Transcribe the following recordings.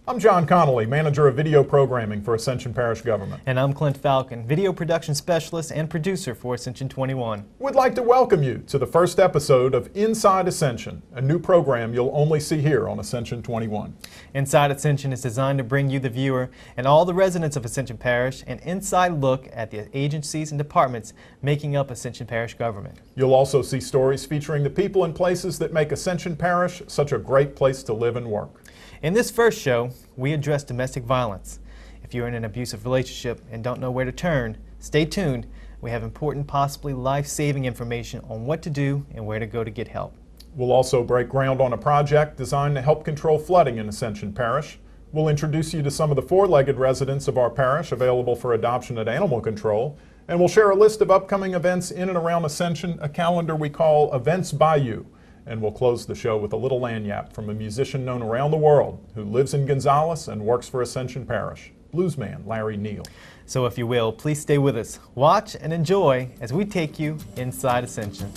I'm John Connolly, Manager of Video Programming for Ascension Parish Government. And I'm Clint Falcon, Video Production Specialist and Producer for Ascension 21. We'd like to welcome you to the first episode of Inside Ascension, a new program you'll only see here on Ascension 21. Inside Ascension is designed to bring you, the viewer, and all the residents of Ascension Parish an inside look at the agencies and departments making up Ascension Parish government. You'll also see stories featuring the people and places that make Ascension Parish such a great place to live and work. In this first show, we address domestic violence. If you're in an abusive relationship and don't know where to turn, stay tuned. We have important, possibly life-saving information on what to do and where to go to get help. We'll also break ground on a project designed to help control flooding in Ascension Parish. We'll introduce you to some of the four-legged residents of our parish available for adoption at Animal Control. And we'll share a list of upcoming events in and around Ascension, a calendar we call Events by You. And we'll close the show with a little lagniappe from a musician known around the world who lives in Gonzales and works for Ascension Parish, bluesman Larry Neal. So if you will, please stay with us. Watch and enjoy as we take you inside Ascension.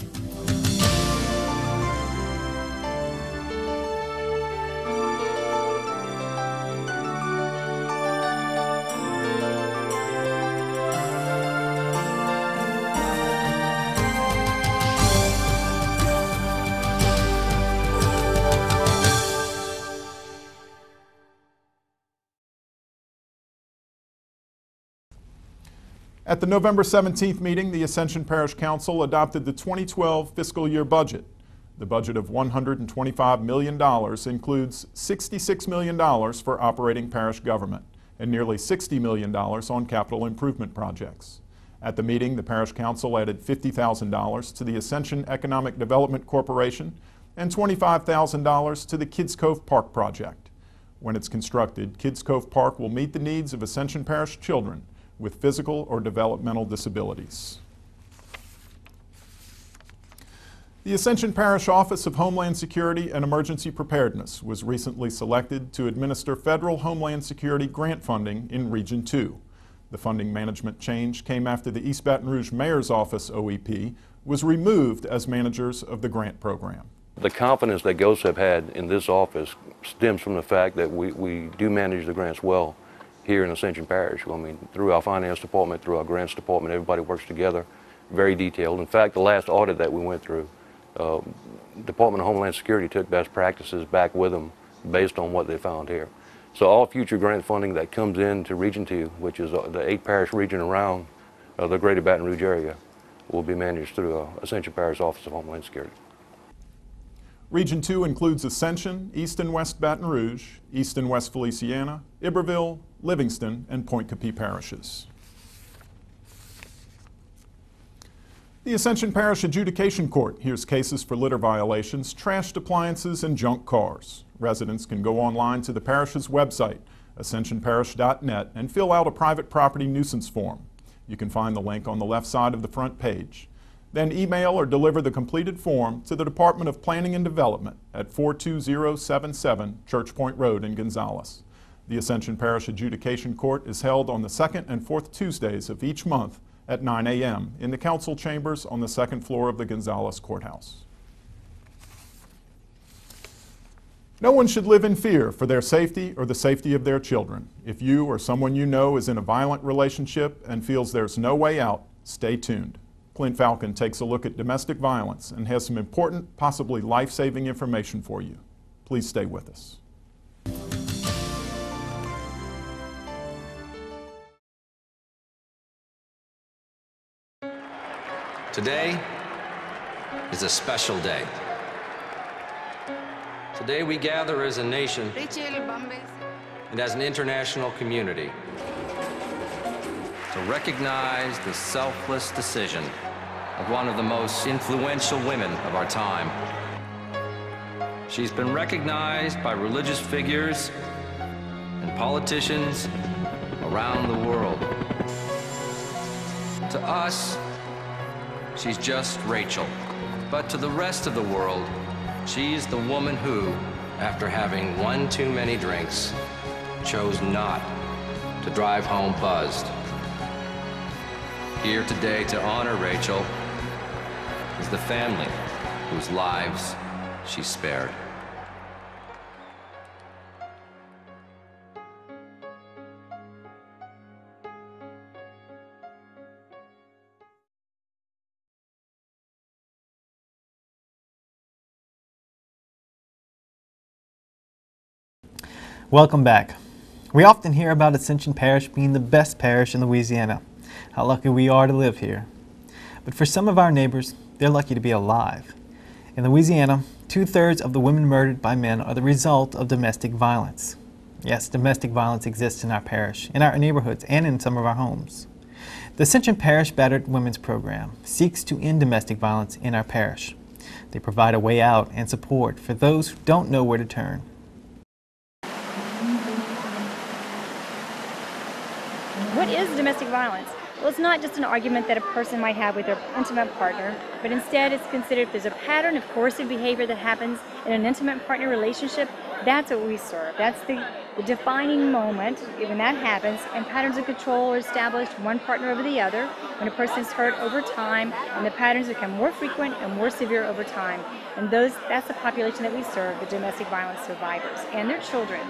At the November 17th meeting, the Ascension Parish Council adopted the 2012 fiscal year budget. The budget of $125 million includes $66 million for operating parish government and nearly $60 million on capital improvement projects. At the meeting, the Parish Council added $50,000 to the Ascension Economic Development Corporation and $25,000 to the Kids Cove Park project. When it's constructed, Kids Cove Park will meet the needs of Ascension Parish children with physical or developmental disabilities. The Ascension Parish Office of Homeland Security and Emergency Preparedness was recently selected to administer federal Homeland Security grant funding in Region 2. The funding management change came after the East Baton Rouge Mayor's Office, OEP, was removed as managers of the grant program. The confidence that GOSEP had in this office stems from the fact that we do manage the grants well here in Ascension Parish. I mean, through our finance department, through our grants department, everybody works together, very detailed. In fact, the last audit that we went through, Department of Homeland Security took best practices back with them based on what they found here. So all future grant funding that comes into Region 2, which is the 8 parish region around the greater Baton Rouge area, will be managed through Ascension Parish Office of Homeland Security. Region 2 includes Ascension, East and West Baton Rouge, East and West Feliciana, Iberville, Livingston, and Point Capee parishes. The Ascension Parish Adjudication Court hears cases for litter violations, trashed appliances, and junk cars. Residents can go online to the parish's website, ascensionparish.net, and fill out a private property nuisance form. You can find the link on the left side of the front page. Then email or deliver the completed form to the Department of Planning and Development at 42077 Church Point Road in Gonzales. The Ascension Parish Adjudication Court is held on the second and fourth Tuesdays of each month at 9 a.m. in the council chambers on the second floor of the Gonzales Courthouse. No one should live in fear for their safety or the safety of their children. If you or someone you know is in a violent relationship and feels there's no way out, stay tuned. Clint Falcon takes a look at domestic violence and has some important, possibly life-saving information for you. Please stay with us. Today is a special day. Today we gather as a nation and as an international community to recognize the selfless decision of one of the most influential women of our time. She's been recognized by religious figures and politicians around the world. To us, she's just Rachel. But to the rest of the world, she's the woman who, after having one too many drinks, chose not to drive home buzzed. Here today to honor Rachel is the family whose lives she spared. Welcome back. We often hear about Ascension Parish being the best parish in Louisiana. How lucky we are to live here. But for some of our neighbors, they're lucky to be alive. In Louisiana, 2/3 of the women murdered by men are the result of domestic violence. Yes, domestic violence exists in our parish, in our neighborhoods, and in some of our homes. The Ascension Parish Battered Women's Program seeks to end domestic violence in our parish. They provide a way out and support for those who don't know where to turn. What is domestic violence? Well, it's not just an argument that a person might have with their intimate partner, but instead it's considered if there's a pattern of coercive behavior that happens in an intimate partner relationship, that's what we serve. That's the defining moment when that happens, and patterns of control are established one partner over the other when a person is hurt over time, and the patterns become more frequent and more severe over time. And that's the population that we serve, the domestic violence survivors and their children.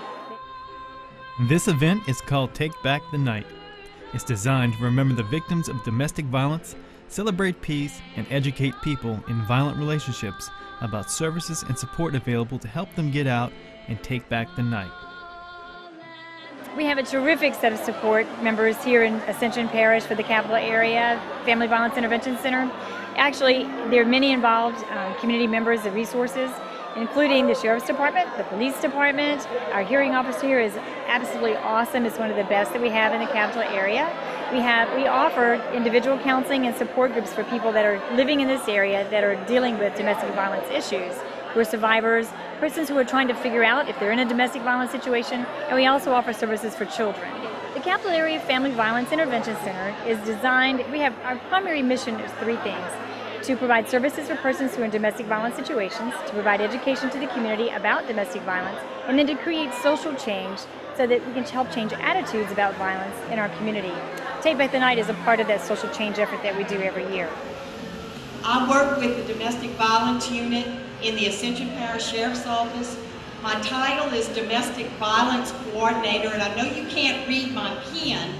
This event is called Take Back the Night. It's designed to remember the victims of domestic violence, celebrate peace, and educate people in violent relationships about services and support available to help them get out and take back the night. We have a terrific set of support members here in Ascension Parish for the capital area, Family Violence Intervention Center. Actually, there are many involved community members and resources, including the Sheriff's Department, the Police Department. Our hearing officer here is absolutely awesome. It's one of the best that we have in the capital area. We offer individual counseling and support groups for people that are living in this area that are dealing with domestic violence issues, who are survivors, persons who are trying to figure out if they're in a domestic violence situation, and we also offer services for children. The Capital Area Family Violence Intervention Center is designed, our primary mission is three things: to provide services for persons who are in domestic violence situations, to provide education to the community about domestic violence, and then to create social change so that we can help change attitudes about violence in our community. Take Back the Night is a part of that social change effort that we do every year. I work with the Domestic Violence Unit in the Ascension Parish Sheriff's Office. My title is Domestic Violence Coordinator, and I know you can't read my pen,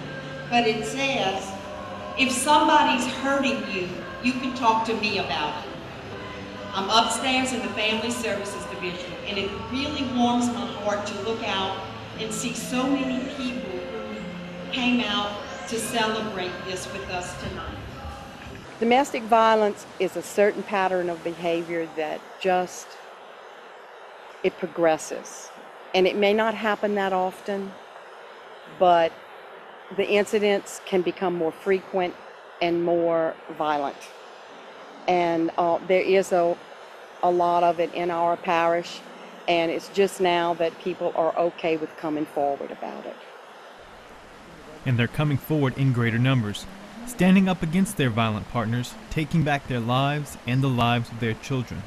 but it says, if somebody's hurting you, you can talk to me about it. I'm upstairs in the Family Services Division, and it really warms my heart to look out and see so many people who came out to celebrate this with us tonight. Domestic violence is a certain pattern of behavior that it progresses. And it may not happen that often, but the incidents can become more frequent and more violent. And there is a lot of it in our parish, and it's just now that people are okay with coming forward about it. And they're coming forward in greater numbers, standing up against their violent partners, taking back their lives and the lives of their children.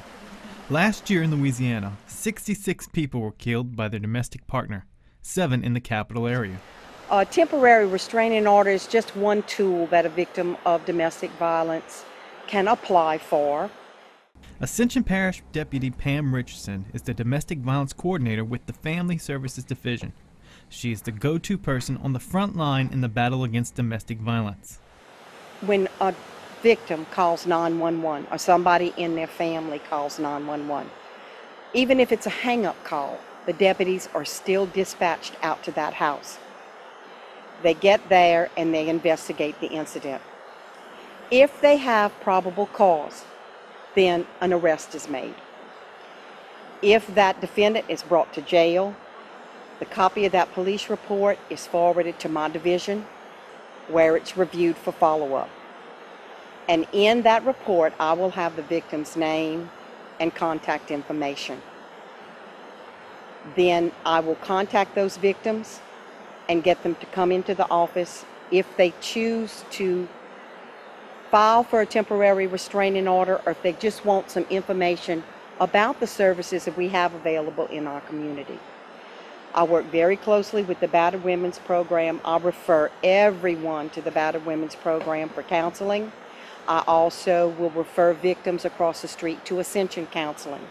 Last year in Louisiana, 66 people were killed by their domestic partner, 7 in the capital area. A temporary restraining order is just one tool that a victim of domestic violence can apply for. Ascension Parish Deputy Pam Richardson is the Domestic Violence Coordinator with the Family Services Division. She is the go-to person on the front line in the battle against domestic violence. When a victim calls 911 or somebody in their family calls 911, even if it's a hang-up call, the deputies are still dispatched out to that house. They get there and they investigate the incident. If they have probable cause, then an arrest is made. If that defendant is brought to jail, the copy of that police report is forwarded to my division, where it's reviewed for follow-up. And in that report, I will have the victim's name and contact information. Then I will contact those victims and get them to come into the office. If they choose to file for a temporary restraining order, or if they just want some information about the services that we have available in our community. I work very closely with the Battered Women's Program. I refer everyone to the Battered Women's Program for counseling. I also will refer victims across the street to Ascension Counseling.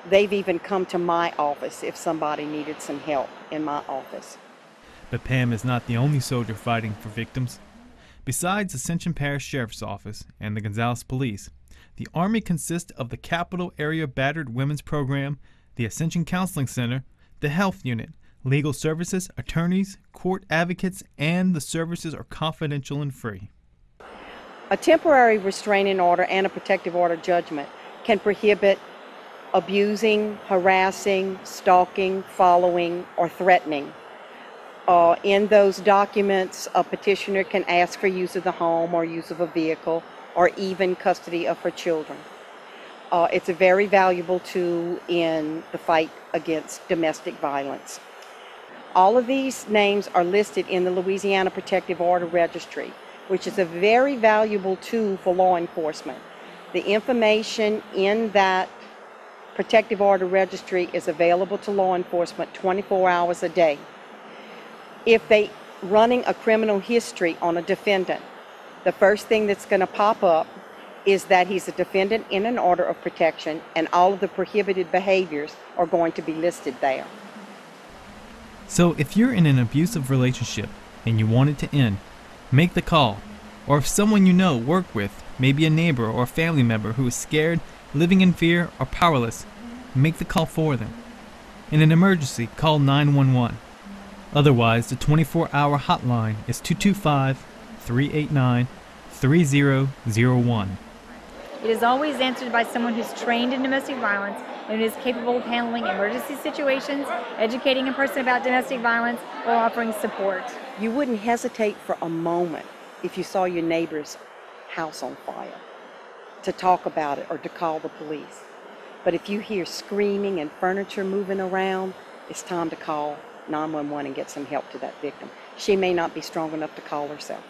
They've even come to my office if somebody needed some help in my office. But Pam is not the only soldier fighting for victims. Besides Ascension Parish Sheriff's Office and the Gonzales Police, the Army consists of the Capital Area Battered Women's Program, the Ascension Counseling Center, The health unit, legal services, attorneys, court advocates, and the services are confidential and free. A temporary restraining order and a protective order judgment can prohibit abusing, harassing, stalking, following, or threatening. In those documents, a petitioner can ask for use of the home or use of a vehicle or even custody of her children. It's a very valuable tool in the fight against domestic violence. All of these names are listed in the Louisiana Protective Order Registry, which is a very valuable tool for law enforcement. The information in that Protective Order Registry is available to law enforcement 24 hours a day. If they running a criminal history on a defendant, the first thing that's going to pop up is that he's a defendant in an order of protection, and all of the prohibited behaviors are going to be listed there. So if you're in an abusive relationship and you want it to end, make the call. Or if someone you know, work with, maybe a neighbor or a family member who is scared, living in fear, or powerless, make the call for them. In an emergency, call 911. Otherwise, the 24-hour hotline is 225-389-3001. It is always answered by someone who's trained in domestic violence and is capable of handling emergency situations, educating a person about domestic violence, or offering support. You wouldn't hesitate for a moment if you saw your neighbor's house on fire to talk about it or to call the police. But if you hear screaming and furniture moving around, it's time to call 911 and get some help to that victim. She may not be strong enough to call herself.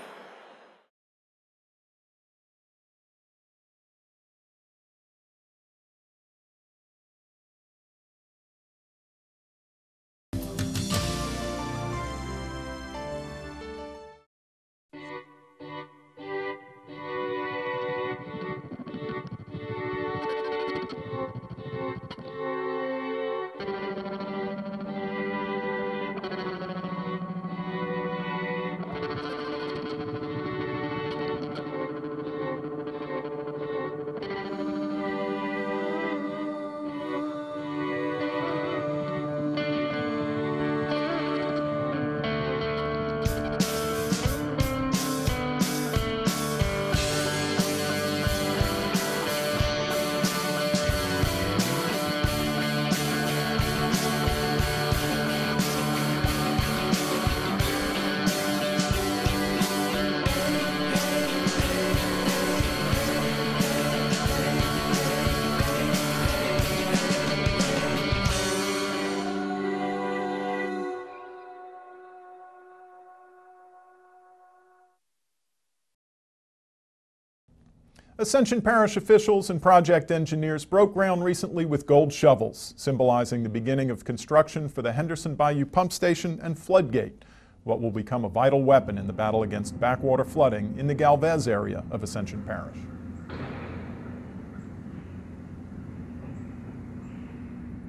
Ascension Parish officials and project engineers broke ground recently with gold shovels, symbolizing the beginning of construction for the Henderson Bayou Pump Station and Floodgate, what will become a vital weapon in the battle against backwater flooding in the Galvez area of Ascension Parish.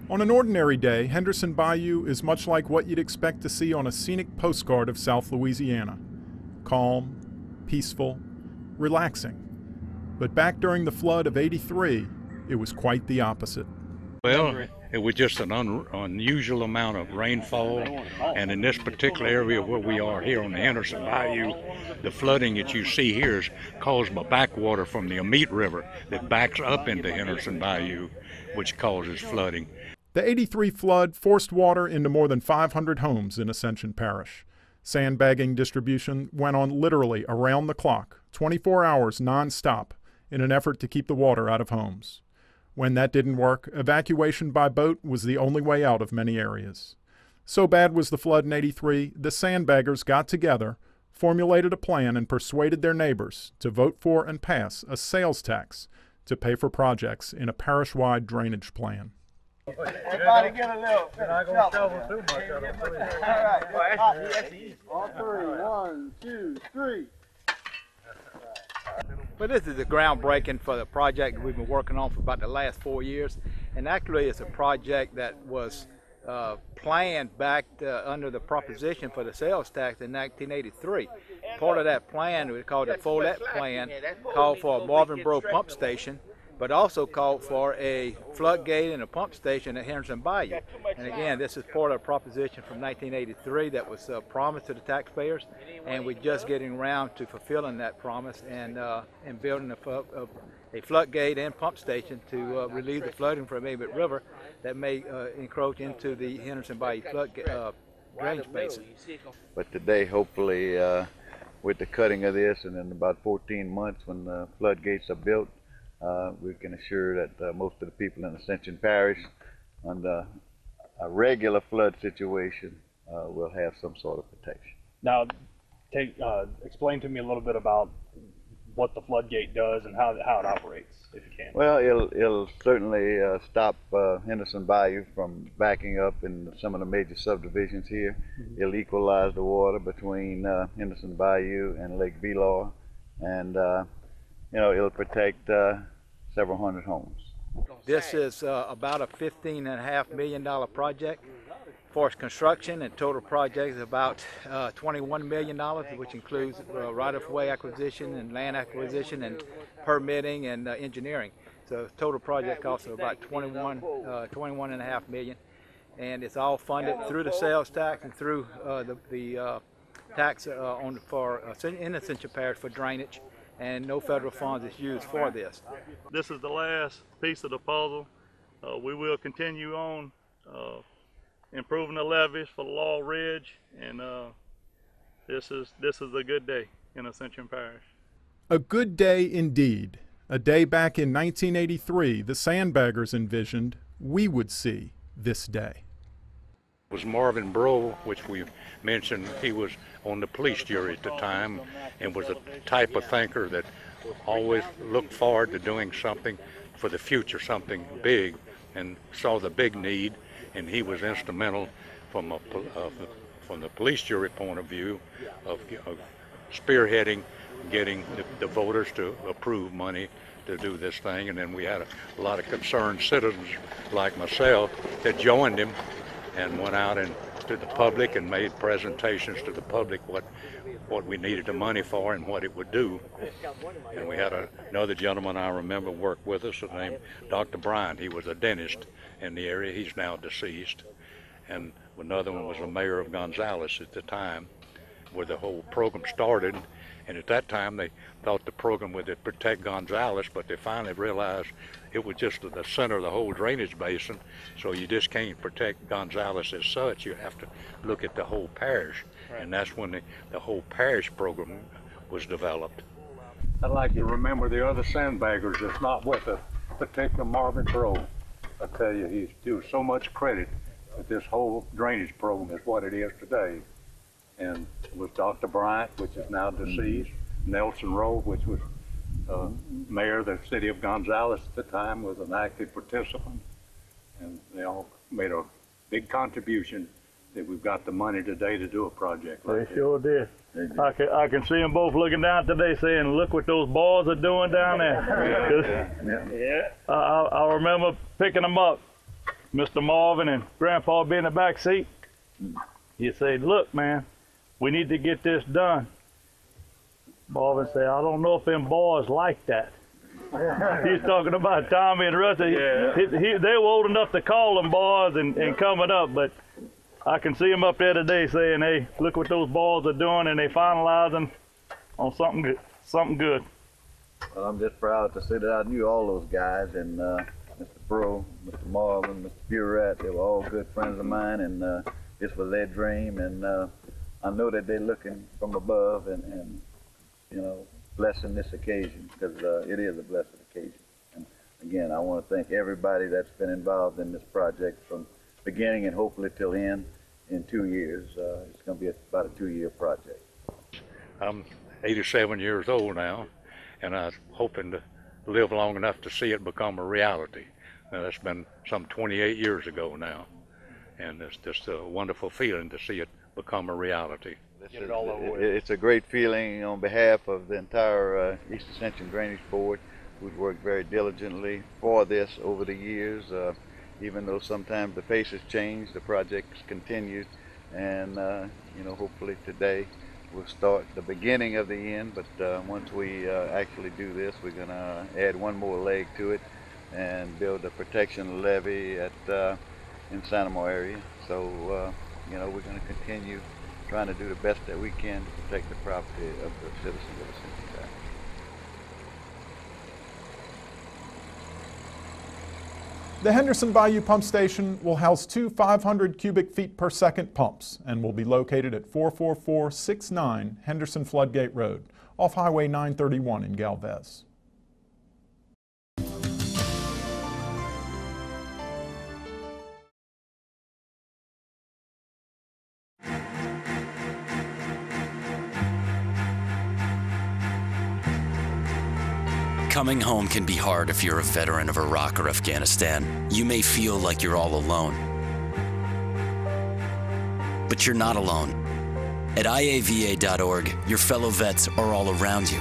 On an ordinary day, Henderson Bayou is much like what you'd expect to see on a scenic postcard of South Louisiana. Calm, peaceful, relaxing. But back during the flood of '83, it was quite the opposite. Well, it was just an unusual amount of rainfall, and in this particular area where we are here on the Henderson Bayou, the flooding that you see here is caused by backwater from the Amite River that backs up into Henderson Bayou, which causes flooding. The '83 flood forced water into more than 500 homes in Ascension Parish. Sandbagging distribution went on literally around the clock, 24 hours non-stop, in an effort to keep the water out of homes. When that didn't work, evacuation by boat was the only way out of many areas. So bad was the flood in '83, the sandbaggers got together, formulated a plan, and persuaded their neighbors to vote for and pass a sales tax to pay for projects in a parish-wide drainage plan. Everybody get a little. You're not going to shovel too much. All right. All three. 1, 2, 3. Well, this is a groundbreaking for the project that we've been working on for about the last 4 years. And actually, it's a project that was planned back under the proposition for the sales tax in 1983. Part of that plan, we called the Follette Plan, called for a Marvin Bro pump station but also called for a floodgate and a pump station at Henderson Bayou. And again, this is part of a proposition from 1983 that was promised to the taxpayers, and we're just getting around to fulfilling that promise and building a floodgate and pump station to relieve the flooding from Amite River that may encroach into the Henderson Bayou flood drainage basin. But today, hopefully, with the cutting of this, and in about 14 months when the floodgates are built, we can assure that most of the people in Ascension Parish, under a regular flood situation, will have some sort of protection. Now, explain to me a little bit about what the floodgate does and how it operates, if you can. Well, it'll certainly stop Henderson Bayou from backing up in some of the major subdivisions here. Mm-hmm. It'll equalize the water between Henderson Bayou and Lake Velor, and it'll protect several hundred homes. This is about a $15.5 million project. For its construction and total project is about $21 million, which includes right-of-way acquisition and land acquisition and permitting and engineering. So total project cost of about $21.5 million, and it's all funded through the sales tax and through the tax in Ascension Parish for drainage, and no federal funds is used for this. This is the last piece of the puzzle. We will continue on improving the levees for the Law Ridge, and this is a good day in Ascension Parish. A good day indeed. A day back in 1983 the Sandbaggers envisioned we would see this day. It was Marvin Breaux, which we mentioned. He was on the police jury at the time and was a type of thinker that always looked forward to doing something for the future, something big, and saw the big need. And he was instrumental from the police jury point of view of spearheading, getting the voters to approve money to do this thing. And then we had a lot of concerned citizens like myself that joined him and went out and to the public and made presentations to the public what we needed the money for and what it would do. And we had another gentleman I remember worked with us named Dr. Bryant. He was a dentist in the area. He's now deceased. And another one was the mayor of Gonzales at the time, where the whole program started. And at that time they thought the program would protect Gonzales, but they finally realized it was just the center of the whole drainage basin, so you just can't protect Gonzales as such. You have to look at the whole parish. Right. And that's when the whole parish program was developed. I'd like to remember the other sandbaggers that's not with us, particularly Marvin Breaux. I tell you, he's due so much credit that this whole drainage program is what it is today. And it was Dr. Bryant, which is now deceased, Nelson Rowe, which was mayor of the city of Gonzales at the time, was an active participant. And they all made a big contribution that we've got the money today to do a project like this. They sure did. I can see them both looking down today saying, look what those boys are doing down there. I remember picking them up, Mr. Marvin and Grandpa being in the back seat. He said, look, man, we need to get this done. Marvin said, I don't know if them boys like that. He's talking about Tommy and Rusty. Yeah. They were old enough to call them boys and coming up, but I can see them up there today saying, hey, look what those boys are doing, and they finalizing on something good. Well, I'm just proud to say that I knew all those guys, and Mr. Breaux, Mr. Marvin, Mr. Burat, they were all good friends of mine, and this was their dream, and I know that they're looking from above and blessing this occasion, because it is a blessed occasion. And again, I want to thank everybody that's been involved in this project from beginning and hopefully till end in 2 years. It's going to be about a 2-year project. I'm 87 years old now, and I'm hoping to live long enough to see it become a reality. Now, that's been some 28 years ago now, and it's just a wonderful feeling to see it become a reality. It's a great feeling on behalf of the entire East Ascension Drainage Board, who's worked very diligently for this over the years. Even though sometimes the faces change, the project's continued, and hopefully today we'll start the beginning of the end, but once we actually do this, we're going to add one more leg to it and build a protection levee at in Sanamo area. So, you know, we're going to continue trying to do the best that we can to protect the property of the citizens of Ascension Parish. The Henderson Bayou Pump Station will house two 500 cubic feet per second pumps and will be located at 44469 Henderson Floodgate Road off Highway 931 in Galvez. Coming home can be hard if you're a veteran of Iraq or Afghanistan. You may feel like you're all alone. But you're not alone. At iava.org, your fellow vets are all around you.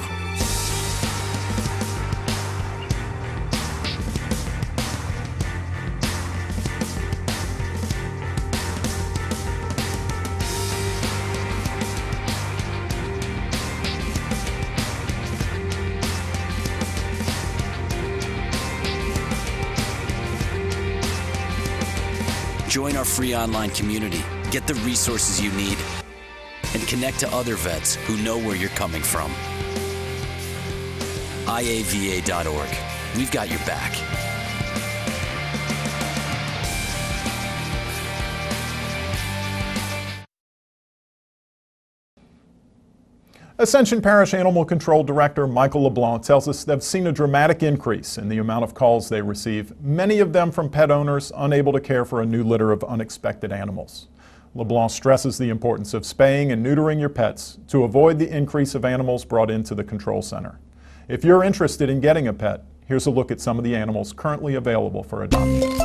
Join our free online community, get the resources you need, and connect to other vets who know where you're coming from. iava.org. We've got your back. Ascension Parish Animal Control Director Michael LeBlanc tells us they've seen a dramatic increase in the amount of calls they receive, many of them from pet owners unable to care for a new litter of unexpected animals. LeBlanc stresses the importance of spaying and neutering your pets to avoid the increase of animals brought into the control center. If you're interested in getting a pet, here's a look at some of the animals currently available for adoption.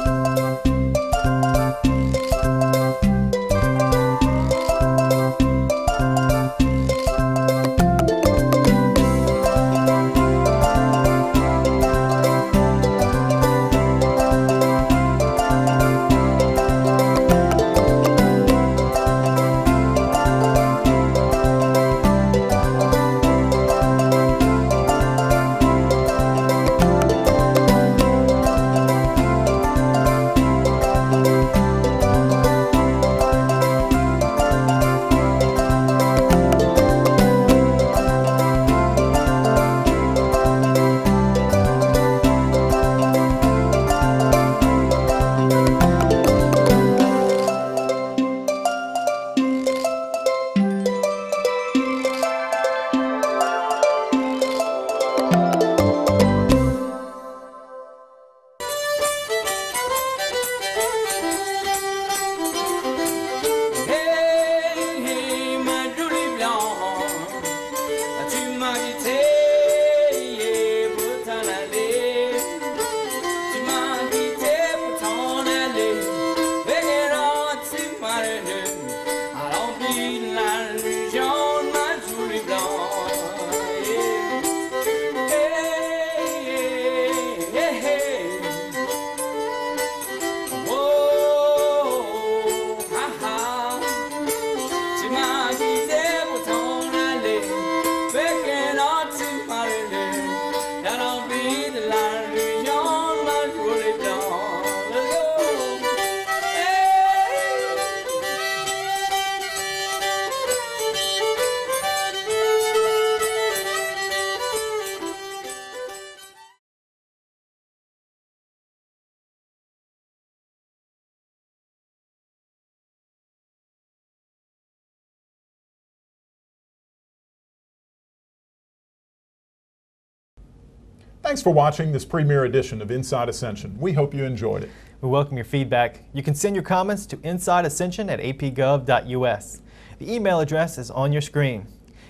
Thanks for watching this premiere edition of Inside Ascension. We hope you enjoyed it. We welcome your feedback. You can send your comments to insideascension@apgov.us. The email address is on your screen.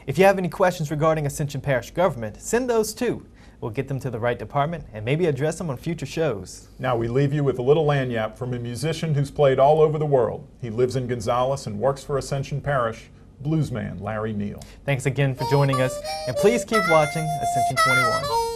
If you have any questions regarding Ascension Parish government, send those too. We'll get them to the right department and maybe address them on future shows. Now we leave you with a little lanyap from a musician who's played all over the world. He lives in Gonzales and works for Ascension Parish, bluesman Larry Neal. Thanks again for joining us, and please keep watching Ascension 21.